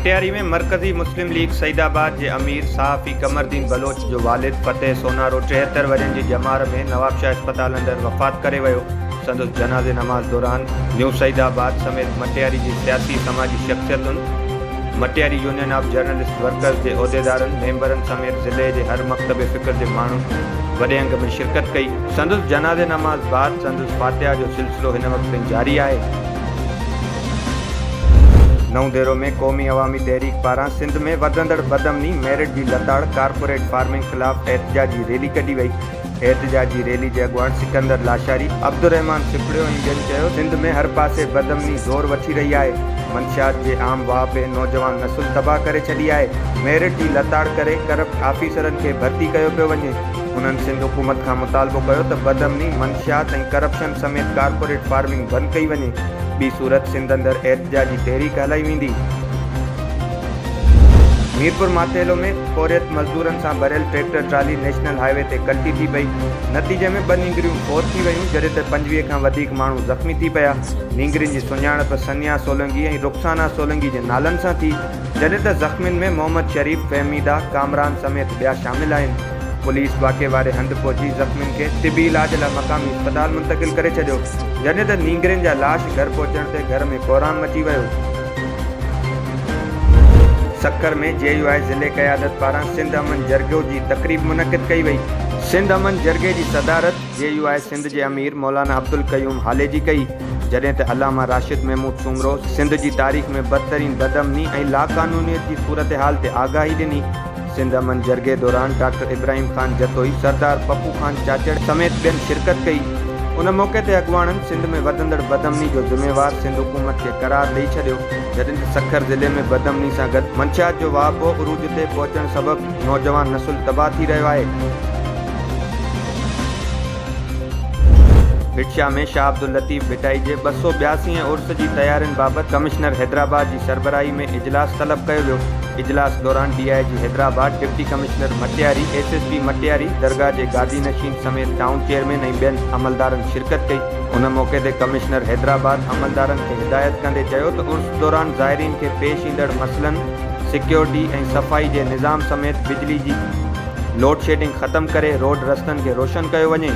मटियारी में मरकज़ी मुस्लिम लीग सईदाबाद के अमीर सहाफ़ी कमरदीन बलोच जो वालिद फ़तेह सोनारो 73 वरनि की जमार में नवाबशाह अस्पताल अंदर वफ़ात करे वियो। संदसि जनाज़े नमाज़ दौरान न्यू सईदाबाद समेत मटियारी की सियासी समाजी शख्सियतुनि, Matiari union of journalist workers के उहदेदारनि, मेंबरनि समेत ज़िले के हर मकतब फ़िक्र के माण्हुनि वॾे अंग में शिरकत कई। संदसि जनाज़े नमाज़ बाद संदसि फातिहा जो सिलसिलो हिन वक़्त ताईं जारी है। नऊ देरो में क़ौमी अवामी तहरीक पारां सिंध में वधंदड़ बदअमनी मेरिट की लताड़ कारपोरेट फार्मिंग खिलाफ़ एहतजाजी रैली कढी वई। एहतजाजी रैली के अगवान सिकंदर लाशारी, अब्दुर्रहमान सिपड़ियो ऐं ॿियनि चयो, सिंध में हर पासे बदअमनी ज़ोर वठी रही है। मंशियात के आम वाह नौजवान नसुल तबाह करे छड़ी है। मेरिट की लताड़ करे करप्ट ऑफिसरन के भर्ती कयो पियो वञे। उन्हनि सिंध हुकूमत का मुतालबो कयो त बदअमनी, मंशियात ऐं करप्शन समेत कारपोरेट फार्मिंग बंद कई वञे। बी सूरत सिंध अंदर एहतजाजी तहरीक हलाई वेंदी। मीरपुर मातेलो में कोरियत मजदूरन से भरियल ट्रैक्टर ट्राली नेशनल हाईवे ते कल्टी थी पई। नतीजे में 2 नींगरियूं फोत थी वयूं, जडे ते 25 खां वधीक माण्हू ज़ख्मी थी पिया। नींगरियुनि जी सुञाणप सनिया सोलंगी ऐं रुखसाना सोलंगी के नालन सां थी, जडे ते ज़ख्मियुनि में मोहम्मद शरीफ, फहमीदा, कामरान समेत ॿिया शामिल आहिनि। पुलिस वाक़े वारे हंध पहुंची ज़ख्मियुनि के तिबी इलाज लाइ मक़ामी अस्पताल मुंतकिल करे छॾियो, जॾहिं त नींगरियुनि जा लाश घर पहुचण ते घर में कोहराम मची वियो। सखर में JUI ज़िले क़यादत पारां सिंध अमन जरगो की तकरीब मुनक़िद कई वई। सिंध अमन जरगे की सदारत JUI सिंध के अमीर मौलाना अब्दुल क़यूम हाले जी कई, जॾहिं त अलामा राशिद महमूद सुमरो सिंध की तारीख़ में बदतरीन बदअमनी ऐं लाक़ानूनीयत की सूरत हाल ते आगाही ॾिनी। सिंध अमन जरगे दौरान डॉक्टर इब्राहिम खान जतोई, सरदार पप्पू खान चाचड़ समेत ॿियनि शिरकत कई। उन मौके ते अगवाणनि सिंध में वधंदड़ बदअमनी जो ज़िम्मेवार सिंध हुकूमत के करार ॾेई छॾियो, जॾहिं त सखर ज़िले में बदअमनी सां गॾु मंशियात जो वाहपो उरूज ते पहुचण सबबि नौजवान नसुल तबाह थी रहियो आहे। भिटशा में शाह अब्दुल लतीफ़ भिटाई के 282 उर्स की तैयारियों बाबत कमिश्नर हैदराबाद की सरबराही में इजलास तलब किया वियो। इजलास दौरान DIG Hyderabad, deputy commissioner Matiari, SSP Matiari, दरगाह के गादी नशीन समेत टाउन चेयरमैन ऐं ॿियनि अमलदारनि शिरकत कई। उन मौके ते कमिश्नर हैदराबाद अमलदारनि खे हिदायत कंदे चयो त उर्स दौरान ज़ाइरीन के पेश ईंदड़ मसलनि, सिक्योरिटी ऐं सफ़ाई के निज़ाम समेत बिजली की लोड शेडिंग ख़त्म करे रोड रस्तनि के रोशन कयो वञे।